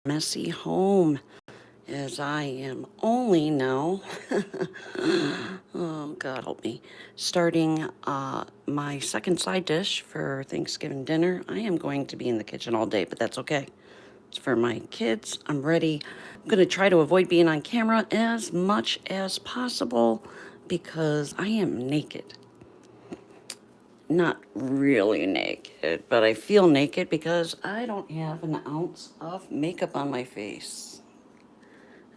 messy home as I am only now, oh God help me, starting my second side dish for Thanksgiving dinner. I am going to be in the kitchen all day, but that's okay. It's for my kids. I'm ready. I'm going to try to avoid being on camera as much as possible because I am naked. Not really naked, but I feel naked because I don't have an ounce of makeup on my face.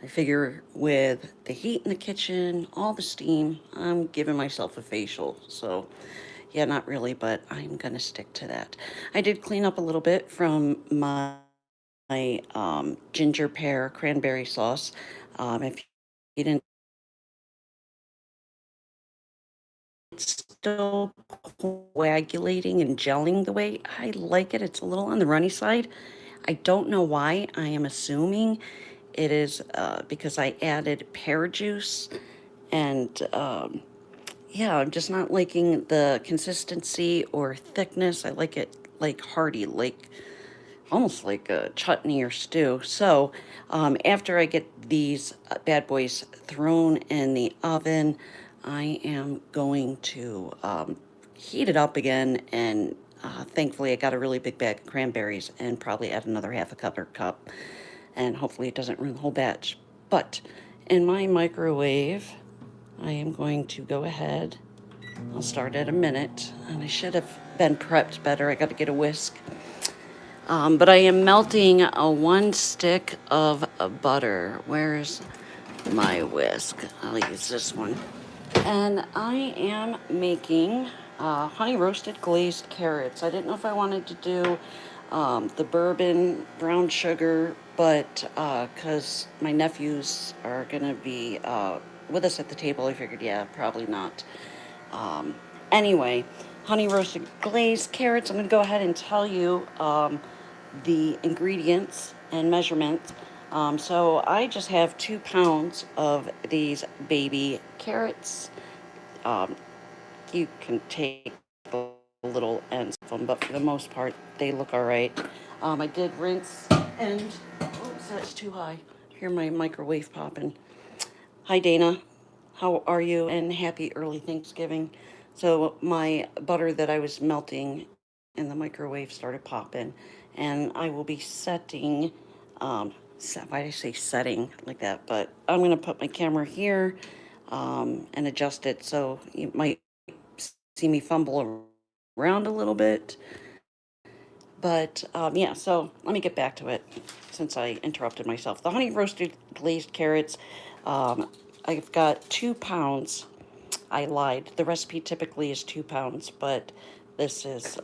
I figure with the heat in the kitchen, all the steam, I'm giving myself a facial. So, yeah, not really, but I'm going to stick to that. I did clean up a little bit from my ginger pear cranberry sauce. If you didn't, it's still coagulating and gelling the way I like it. It's a little on the runny side. I don't know why. I am assuming it is because I added pear juice and yeah, I'm just not liking the consistency or thickness. I like it like hearty, like almost like a chutney or stew. So after I get these bad boys thrown in the oven, I am going to heat it up again. And thankfully, I got a really big bag of cranberries and probably add another half a cup or cup. And hopefully, it doesn't ruin the whole batch. But in my microwave, I am going to go ahead. I'll start at a minute, and I should have been prepped better. I got to get a whisk. But I am melting a 1 stick of butter. Where's my whisk? I'll use this one. And I am making honey roasted glazed carrots. I didn't know if I wanted to do the bourbon brown sugar, but because my nephews are going to be with us at the table, I figured, yeah, probably not. Um, anyway, honey roasted glazed carrots. I'm going to go ahead and tell you the ingredients and measurements. So I just have 2 pounds of these baby carrots. Um, you can take the little ends of them, but for the most part, they look all right. I did rinse and, oops, that's too high. Hear my microwave popping. Hi, Dana. How are you? And happy early Thanksgiving. So my butter that I was melting in the microwave started popping, and I will be setting. Why did I say setting like that? But I'm gonna put my camera here and adjust it so you might see me fumble around a little bit. But yeah, so let me get back to it since I interrupted myself. The honey roasted glazed carrots. Um, I've got 2 pounds. I lied. The recipe typically is 2 pounds, but this is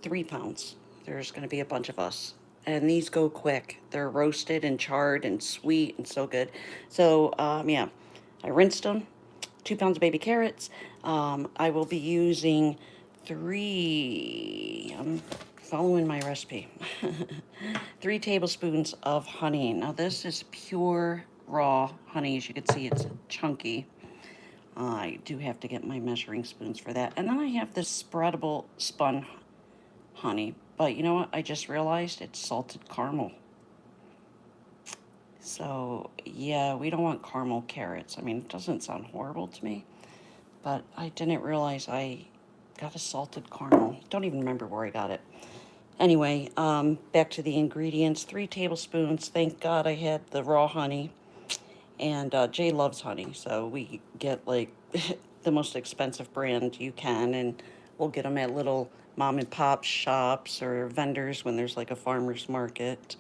3 pounds. There's going to be a bunch of us. And these go quick. They're roasted and charred and sweet and so good. So, yeah, I rinsed them. 2 pounds of baby carrots. I will be using I'm following my recipe. 3 tablespoons of honey. Now, this is pure raw honey. As you can see, it's chunky. I do have to get my measuring spoons for that. And then I have this spreadable spun honey. But you know what? I just realized it's salted caramel. So, yeah, we don't want caramel carrots. I mean, it doesn't sound horrible to me, but I didn't realize I got a salted caramel. Don't even remember where I got it. Anyway, back to the ingredients. 3 tablespoons. Thank God I had the raw honey. And Jay loves honey, so we get like the most expensive brand you can, and we'll get them at little mom and pop shops or vendors when there's like a farmer's market.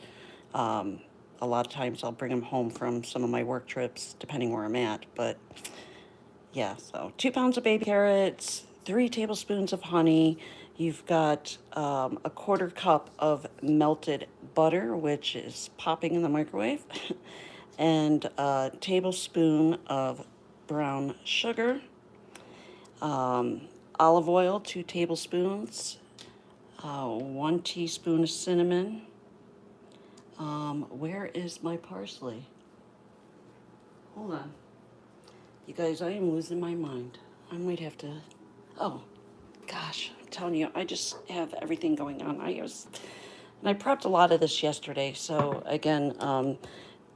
Um, a lot of times I'll bring them home from some of my work trips, depending where I'm at. But yeah, so 2 pounds of baby carrots, 3 tablespoons of honey. You've got a quarter cup of melted butter, which is popping in the microwave, and a tablespoon of brown sugar, olive oil, 2 tablespoons, 1 teaspoon of cinnamon. Where is my parsley? Hold on. You guys, I am losing my mind. I might have to. Oh, gosh, I'm telling you, I just have everything going on. And I prepped a lot of this yesterday. So again,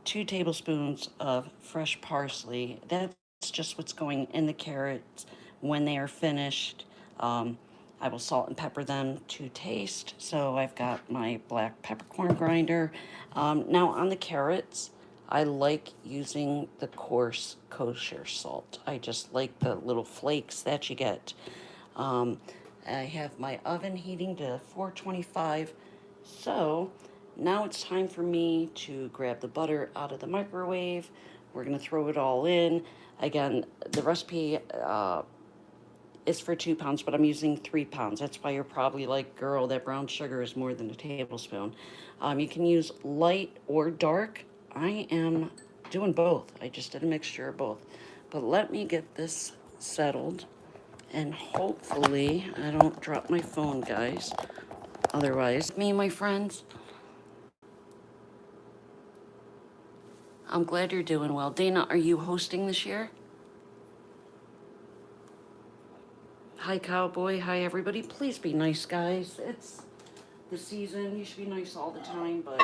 2 tablespoons of fresh parsley. That's just what's going in the carrots when they are finished. Um, I will salt and pepper them to taste. So I've got my black peppercorn grinder. Now on the carrots, I like using the coarse kosher salt. I just like the little flakes that you get. Um, I have my oven heating to 425. So now it's time for me to grab the butter out of the microwave. We're going to throw it all in. Again, the recipe is for 2 pounds, but I'm using 3 pounds. That's why you're probably like, girl, that brown sugar is more than a tablespoon. You can use light or dark. I am doing both. I just did a mixture of both. But let me get this settled. And hopefully I don't drop my phone, guys. Otherwise, me, my friends, I'm glad you're doing well. Dana, are you hosting this year? Hi, Cowboy. Hi, everybody. Please be nice, guys. It's the season. You should be nice all the time, but,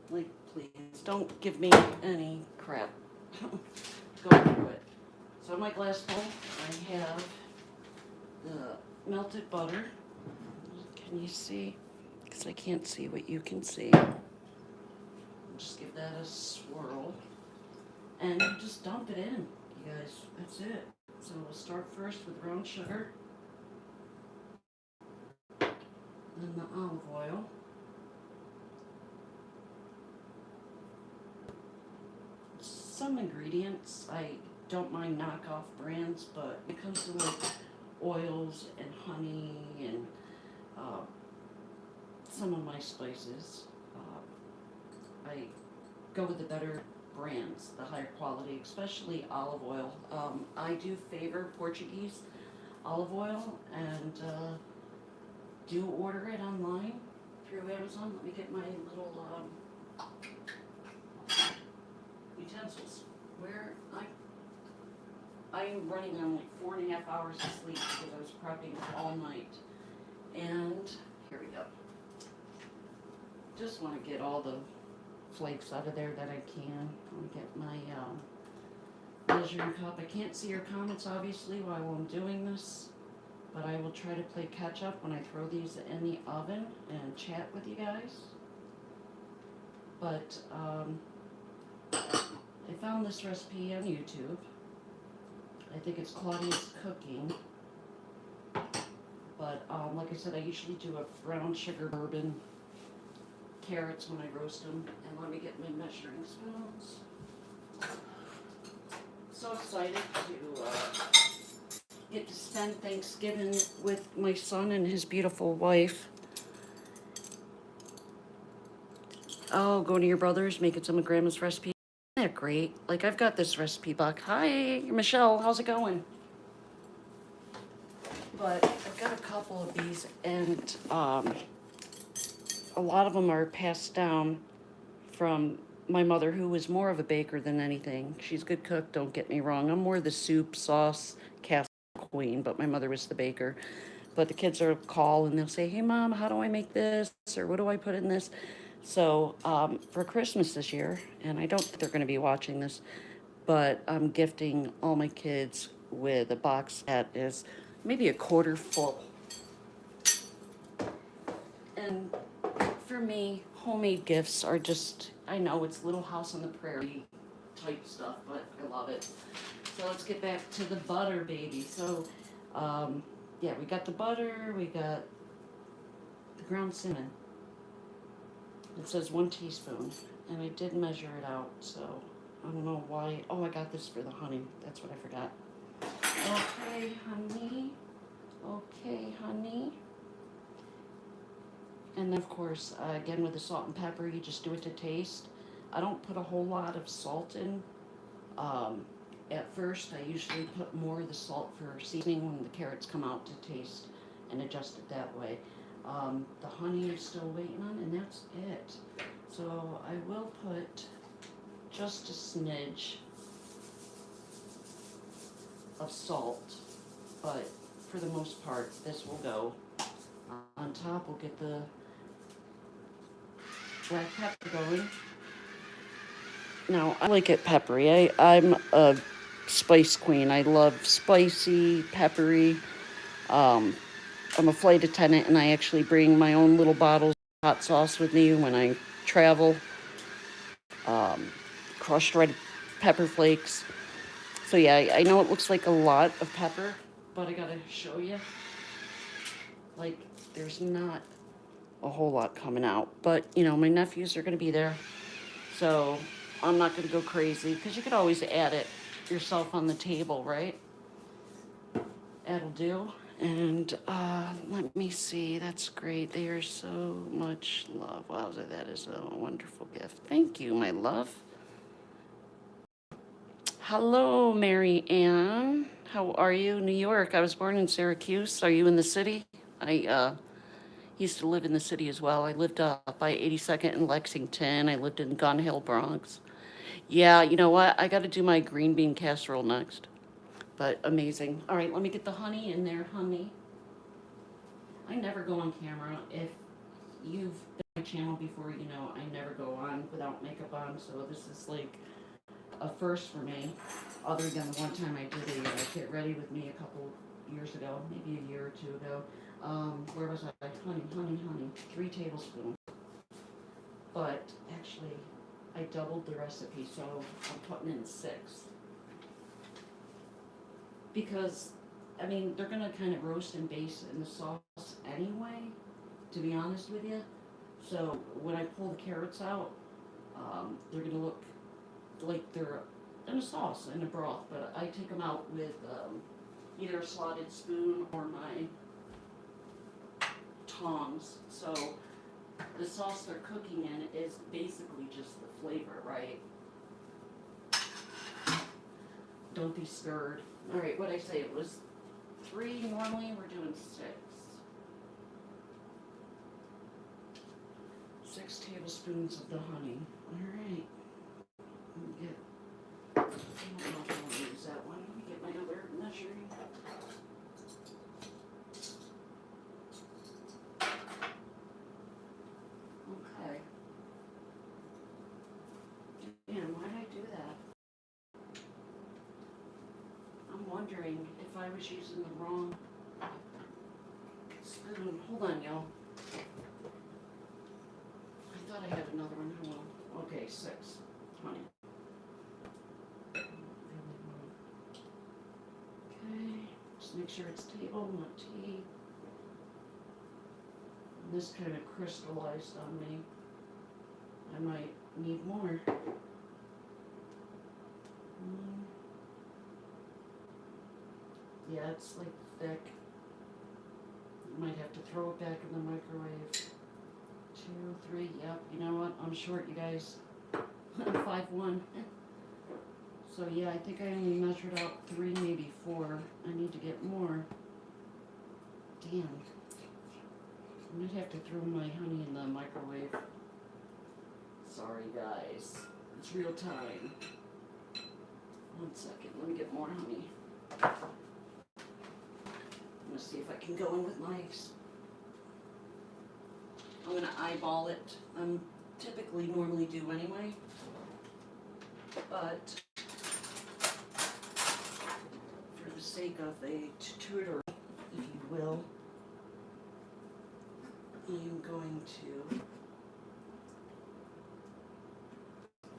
like, please don't give me any crap. Go through it. So, my glass bowl, I have the melted butter. Can you see? Because I can't see what you can see. Just give that a swirl. And you just dump it in, you guys. That's it. So we'll start first with brown sugar, then the olive oil, some ingredients. I don't mind knockoff brands, but when it comes to like oils and honey and uh, some of my spices, I go with the better brands, the higher quality, especially olive oil. I do favor Portuguese olive oil and do order it online through Amazon. Let me get my little utensils. Where I'm running on like 4.5 hours of sleep because I was prepping all night. And here we go. Just want to get all the flakes out of there that I can. Let me get my measuring cup. I can't see your comments obviously while I'm doing this, but I will try to play catch up when I throw these in the oven and chat with you guys. But I found this recipe on YouTube. I think it's Claudia's Cooking. But like I said, I usually do a brown sugar bourbon carrots when I roast them. And let me get my measuring spoons. So excited to get to spend Thanksgiving with my son and his beautiful wife. Oh, going to your brother's, making some of Grandma's recipe. Isn't that great? Like, I've got this recipe book. Hi, Michelle, how's it going? But I've got a couple of these, and a lot of them are passed down from my mother, who was more of a baker than anything. She's a good cook, don't get me wrong. I'm more the soup, sauce, casserole queen, but my mother was the baker. But the kids will call and they'll say, hey, Mom, how do I make this? Or what do I put in this? So for Christmas this year, and I don't think they're going to be watching this, but I'm gifting all my kids with a box that is maybe a quarter full. And for me, homemade gifts are just, I know it's Little House on the Prairie type stuff, but I love it. So let's get back to the butter, baby. So, yeah, we got the butter, we got the ground cinnamon. It says 1 teaspoon, and I did measure it out, so I don't know why. Oh, I got this for the honey. That's what I forgot. Okay, honey. Okay, honey. And then, of course, again, with the salt and pepper, you just do it to taste. I don't put a whole lot of salt in. At first, I usually put more of the salt for seasoning when the carrots come out to taste and adjust it that way. The honey I'm still waiting on, and that's it. So I will put just a smidge of salt, but for the most part, this will go. On top, we'll get the black pepper going. Now, I like it peppery. I'm a spice queen. I love spicy, peppery. Um, I'm a flight attendant, and I actually bring my own little bottles of hot sauce with me when I travel. Um, Crushed red pepper flakes. So yeah, I know it looks like a lot of pepper, but I gotta show you. Like, there's not a whole lot coming out. But, you know, my nephews are gonna be there. So I'm not gonna go crazy, because you could always add it yourself on the table, right? That'll do. And let me see. That's great. They are so much love. Wow, that is a wonderful gift. Thank you, my love. Hello, Mary Ann. How are you? New York. I was born in Syracuse. Are you in the city? I used to live in the city as well. I lived by 82nd in Lexington. I lived in Gun Hill, Bronx. Yeah, you know what? I got to do my green bean casserole next. But amazing. All right, let me get the honey in there, honey. I never go on camera. If you've been on my channel before, you know I never go on without makeup on. So this is like a first for me, other than the one time I did a Get Ready With Me a couple years ago, maybe a year or two ago. Where was I? Honey, 3 tablespoons. But actually, I doubled the recipe, so I'm putting in 6. Because, I mean, they're gonna kind of roast and baste in the sauce anyway, to be honest with you. So when I pull the carrots out, they're gonna look like they're in a sauce, in a broth, but I take them out with either a slotted spoon or my tongs. So the sauce they're cooking in is basically just the flavor, right? Don't be scared. All right, what'd I say? It was 3 normally, we're doing 6. 6 tablespoons of the honey. All right. Let me get, I don't know if I want to use that one. Let me get my other measuring. Okay. Man, why did I do that? I'm wondering if I was using the wrong spoon. Hold on, y'all. I thought I had another one. Hold on. Okay, 6. Honey. Okay, just make sure it's table, not tea. And this kind of crystallized on me. I might need more. Yeah, it's like thick. Might have to throw it back in the microwave. 2, 3, yep, you know what? I'm short, you guys. I'm 5'1". So yeah, I think I only measured out 3, maybe 4. I need to get more. Damn. I might have to throw my honey in the microwave. Sorry, guys. It's real time. 1 second, let me get more honey. I'm gonna see if I can go in with my. I'm gonna eyeball it. I'm typically normally do anyway, but for the sake of a tutor, if you will, I am going to.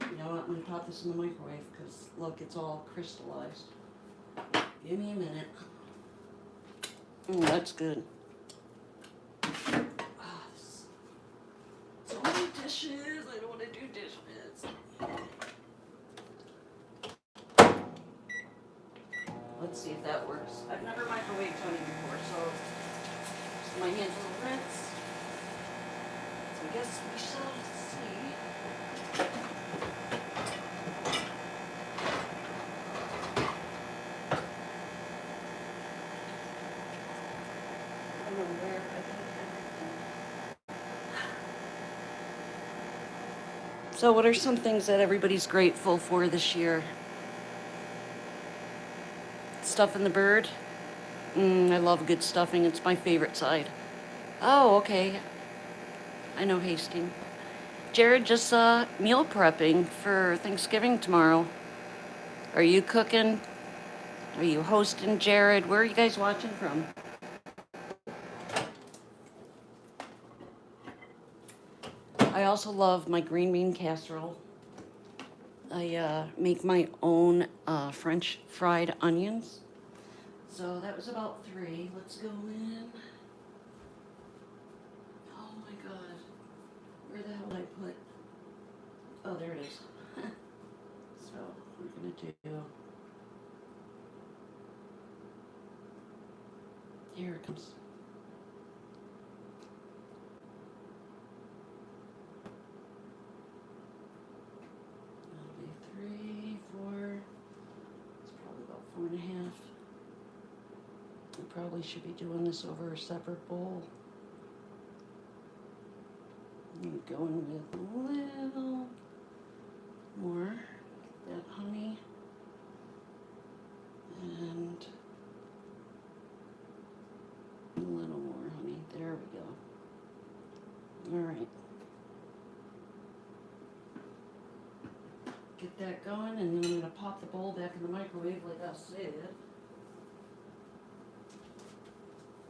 You know what? I'm gonna pop this in the microwave because look, it's all crystallized. Give me a minute. That's good. So many dishes. I don't want to do dishes. Let's see if that works. I've never microwaved honey before, so my hands will rinse. So I guess we shall see. I don't know where I put everything. So what are some things that everybody's grateful for this year? Stuffing the bird? I love good stuffing. It's my favorite side. Oh, okay. I know Hastings. Jared just meal prepping for Thanksgiving tomorrow. Are you cooking? Are you hosting, Jared? Where are you guys watching from? I also love my green bean casserole. I make my own French fried onions. So that was about 3. Let's go in. Oh my god. Where the hell did I put? Oh, there it is. So we're gonna do. Here it comes. That'll be 3, 4. It's probably about 4.5. I probably should be doing this over a separate bowl. I'm going with a little more that honey and a little more honey. There we go. All right. Get that going, and then I'm going to pop the bowl back in the microwave like I said.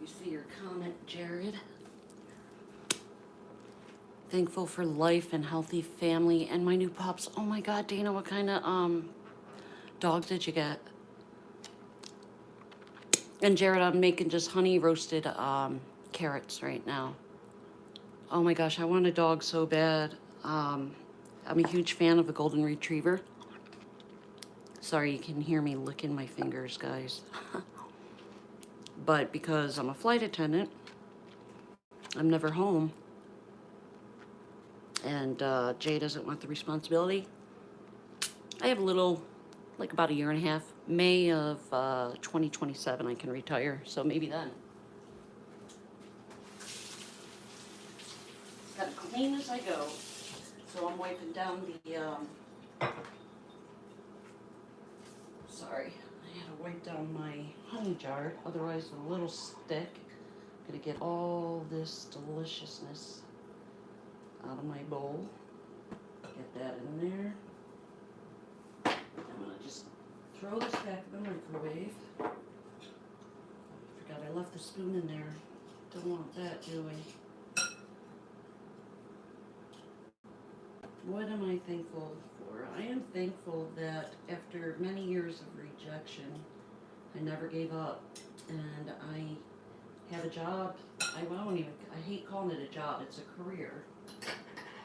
You see your comment, Jared. Thankful for life and healthy family and my new pups. Oh my God, Dana, what kind of dog did you get? And Jared, I'm making just honey roasted carrots right now. Oh my gosh, I want a dog so bad. I'm a huge fan of a golden retriever. Sorry, you can hear me licking my fingers, guys. But because I'm a flight attendant, I'm never home. And Jay doesn't want the responsibility. I have a little, like about a year and a half. May of 2027 I can retire, so maybe then. Gotta clean as I go. So I'm wiping down the, sorry, I had to wipe down my honey jar, otherwise the little stick. Gonna get all this deliciousness out of my bowl. Get that in there. I'm gonna just throw this back in the microwave. Forgot I left the spoon in there. Don't want that, do I? What am I thankful for? I am thankful that after many years of rejection, I never gave up, and I have a job. I hate calling it a job, it's a career.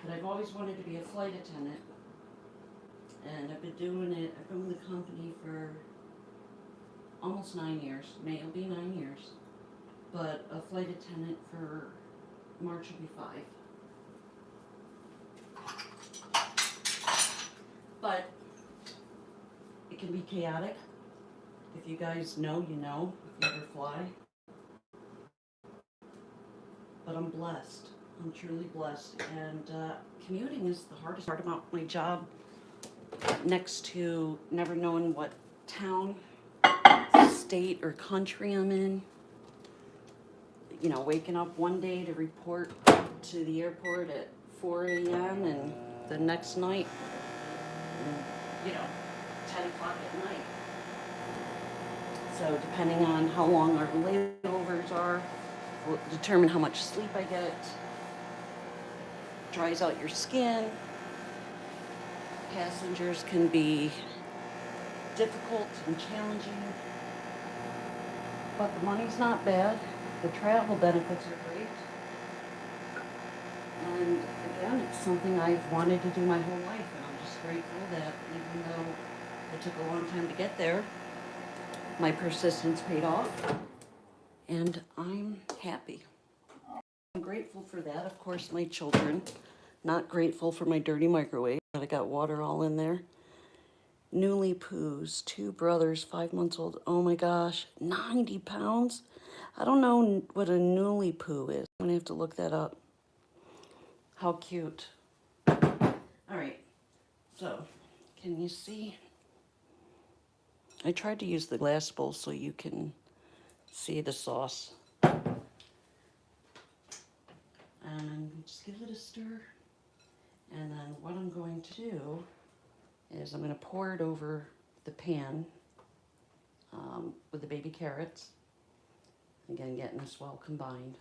But I've always wanted to be a flight attendant, and I've been doing it. I've been with the company for almost 9 years. May will be 9 years. But a flight attendant for March will be 5. But it can be chaotic. If you guys know, you know, if you ever fly. But I'm blessed. I'm truly blessed. And commuting is the hardest part about my job, next to never knowing what town, state, or country I'm in. You know, waking up one day to report to the airport at 4 a.m. and the next night, you know, 10 o'clock at night. So depending on how long our layovers are, will determine how much sleep I get. Dries out your skin. Passengers can be difficult and challenging, but the money's not bad. The travel benefits are great. And again, it's something I've wanted to do my whole life, and I'm just grateful that even though it took a long time to get there, my persistence paid off, and I'm happy. I'm grateful for that. Of course, my children. Not grateful for my dirty microwave, but I got water all in there. Newly poos, 2 brothers, 5 months old. Oh my gosh, 90 pounds? I don't know what a newly poo is. I'm gonna have to look that up. How cute. All right, so can you see? I tried to use the glass bowl so you can see the sauce. And just give it a stir. And then what I'm going to do is I'm going to pour it over the pan with the baby carrots. Again, getting this well combined.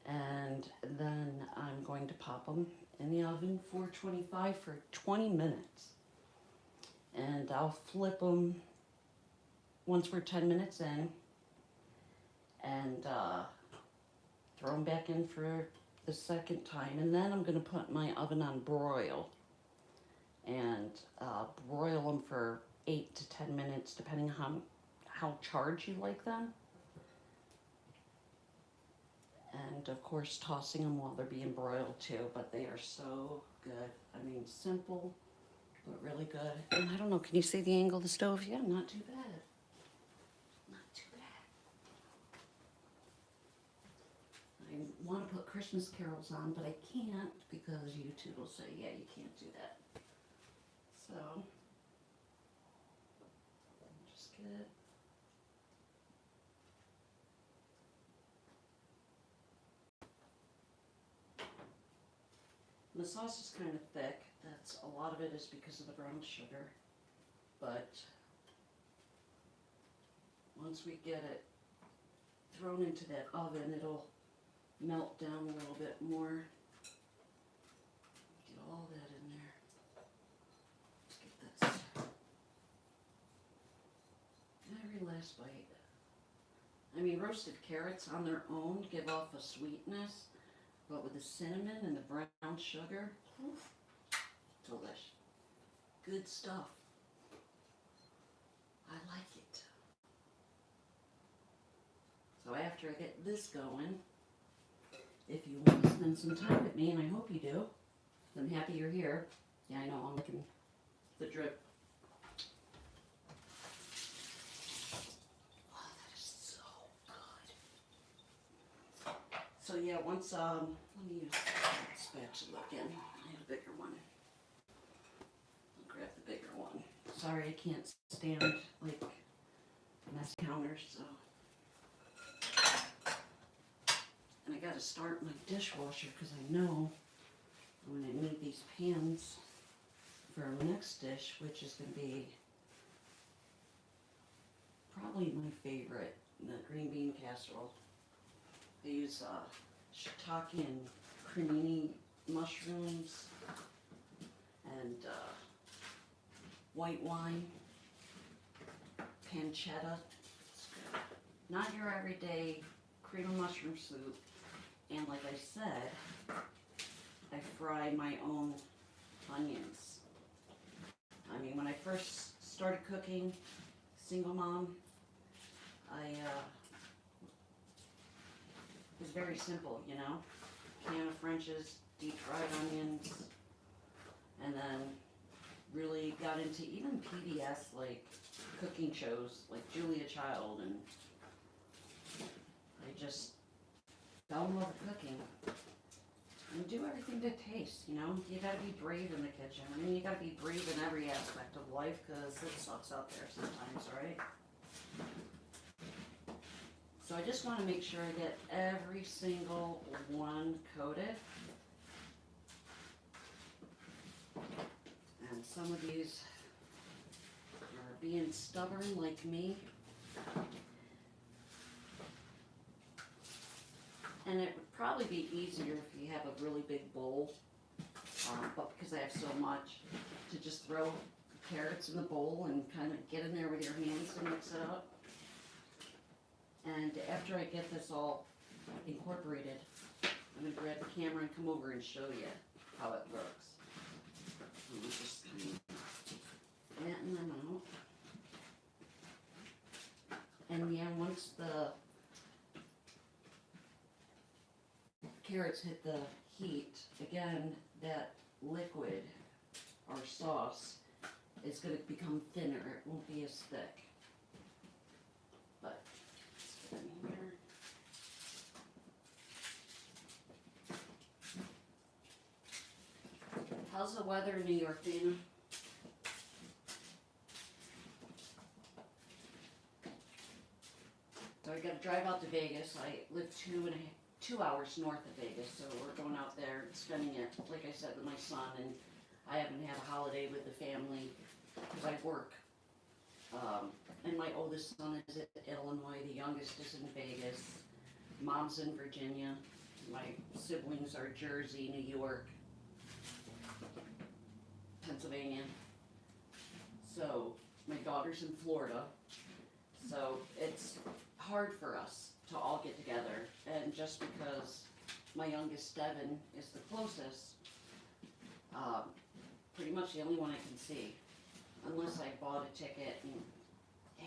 And then I'm going to pop them in the oven 425 for 20 minutes. And I'll flip them once we're 10 minutes in and throw them back in for the second time. And then I'm going to put my oven on broil and broil them for 8 to 10 minutes, depending on how charged you like them. And of course tossing them while they're being broiled too, but they are so good. I mean, simple, but really good. And I don't know, can you see the angle of the stove? Yeah, not too bad. Not too bad. I want to put Christmas carols on, but I can't because YouTube will say, yeah, you can't do that. So, just get it. The sauce is kind of thick. That's a lot of it is because of the brown sugar. But once we get it thrown into that oven, it'll melt down a little bit more. Get all that in there. Let's get this. Every last bite. I mean, roasted carrots on their own give off a sweetness. But with the cinnamon and the brown sugar, oof, delish. Good stuff. I like it. So after I get this going, if you want to spend some time with me, and I hope you do, I'm happy you're here. Yeah, I know, I'm making the drip. Oh, that is so good. So yeah, once, let me use that spatula again. I have a bigger one. I'll grab the bigger one. Sorry, I can't stand, like, mess counters, so. And I gotta start my dishwasher because I know I'm gonna need these pans for our next dish, which is gonna be probably my favorite, the green bean casserole. I use shiitake and cremini mushrooms and white wine, pancetta. It's good. Not your everyday cream of mushroom soup. And like I said, I fry my own onions. I mean, when I first started cooking, single mom, I was very simple, you know. Can of French's, deep fried onions, and then really got into even PBS, like cooking shows, like Julia Child, and I just fell in love with cooking. And do everything to taste, you know? You gotta be brave in the kitchen. I mean, you gotta be brave in every aspect of life, because it sucks out there sometimes, right? So I just want to make sure I get every single one coated. And some of these are being stubborn like me. And it would probably be easier if you have a really big bowl, but because I have so much, to just throw carrots in the bowl and kind of get in there with your hands and mix it up. And after I get this all incorporated, I'm going to grab the camera and come over and show you how it works. I'm just kind of flatten them out. And yeah, once the carrots hit the heat, again, that liquid or sauce is going to become thinner. It won't be as thick. But let's get in here. How's the weather in New York, Dana? So I got to drive out to Vegas. I live 2 hours north of Vegas, so we're going out there and spending it like I said, with my son, and I haven't had a holiday with the family because I work. And my oldest son is in Illinois, the youngest is in Vegas, mom's in Virginia, my siblings are Jersey, New York, Pennsylvania. So my daughter's in Florida. So it's hard for us to all get together. And just because my youngest, Devin, is the closest, um, pretty much the only one I can see. Unless I bought a ticket and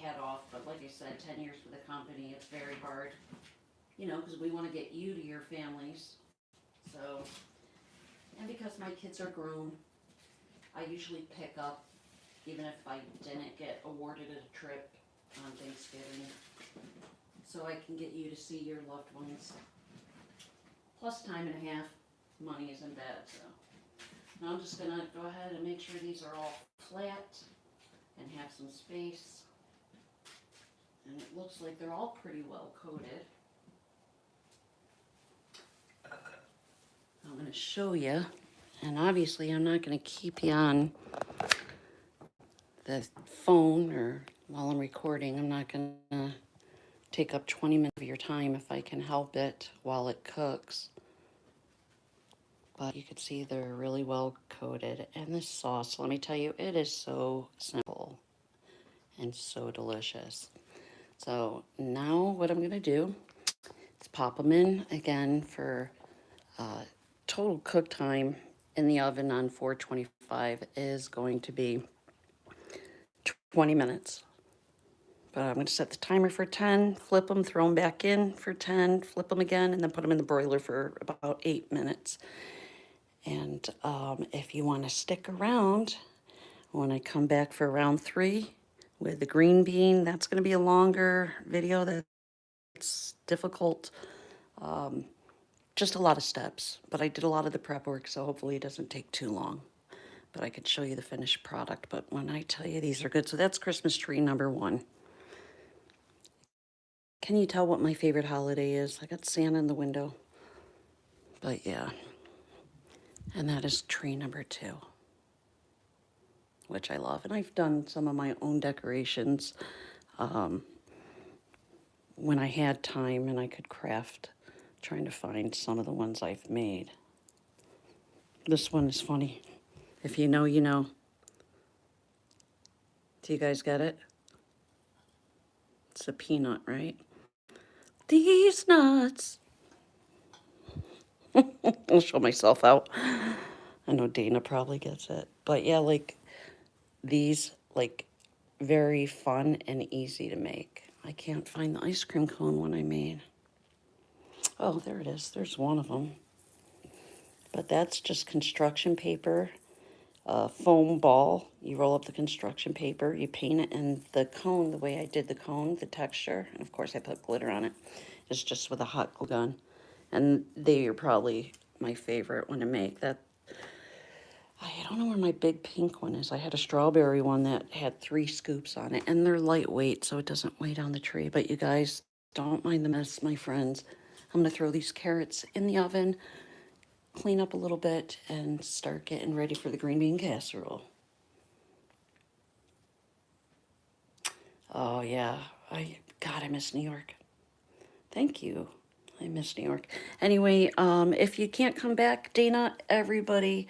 head off. But like I said, 10 years with the company, it's very hard. You know, because we want to get you to your families. So, and because my kids are grown, I usually pick up, even if I didn't get awarded a trip on Thanksgiving, so I can get you to see your loved ones. Plus time and a half, money isn't bad, so. Now I'm just gonna go ahead and make sure these are all flat and have some space. And it looks like they're all pretty well coated. I'm gonna show you, and obviously I'm not gonna keep you on the phone or while I'm recording. I'm not gonna take up 20 minutes of your time if I can help it while it cooks. But you can see they're really well coated. And this sauce, let me tell you, it is so simple and so delicious. So now what I'm gonna do is pop them in again for total cook time in the oven on 425 is going to be 20 minutes. But I'm going to set the timer for 10, flip them, throw them back in for 10, flip them again, and then put them in the broiler for about 8 minutes. And if you want to stick around, when I come back for round 3 with the green bean, that's going to be a longer video that's difficult. Just a lot of steps, but I did a lot of the prep work, so hopefully it doesn't take too long. But I could show you the finished product. But when I tell you these are good, so that's Christmas tree number 1. Can you tell what my favorite holiday is? I got Santa in the window. But yeah. And that is tree number 2, which I love. And I've done some of my own decorations when I had time and I could craft, trying to find some of the ones I've made. This one is funny. If you know, you know. Do you guys get it? It's a peanut, right? These nuts. I'll show myself out. I know Dana probably gets it. But yeah, like these, like very fun and easy to make. I can't find the ice cream cone one I made. Oh, there it is. There's one of them. But that's just construction paper, foam ball. You roll up the construction paper, you paint it in the cone the way I did the cone, the texture. And of course I put glitter on it. It's just with a hot glue gun. And they are probably my favorite one to make. That I don't know where my big pink one is. I had a strawberry one that had 3 scoops on it, and they're lightweight, so it doesn't weigh down the tree. But you guys, don't mind the mess, my friends. I'm gonna throw these carrots in the oven, clean up a little bit, and start getting ready for the green bean casserole. Oh yeah, God, I miss New York. Thank you. I miss New York. Anyway, if you can't come back, Dana, everybody,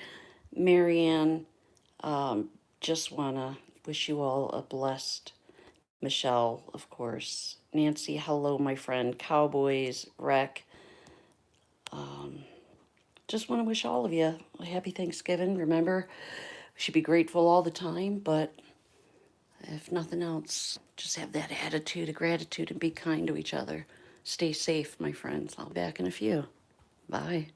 Marianne, just want to wish you all a blessed, Michelle, of course, Nancy, hello, my friend, Cowboys, Rec. Just want to wish all of you a happy Thanksgiving. Remember, we should be grateful all the time, but if nothing else, just have that attitude of gratitude and be kind to each other. Stay safe, my friends. I'll be back in a few. Bye.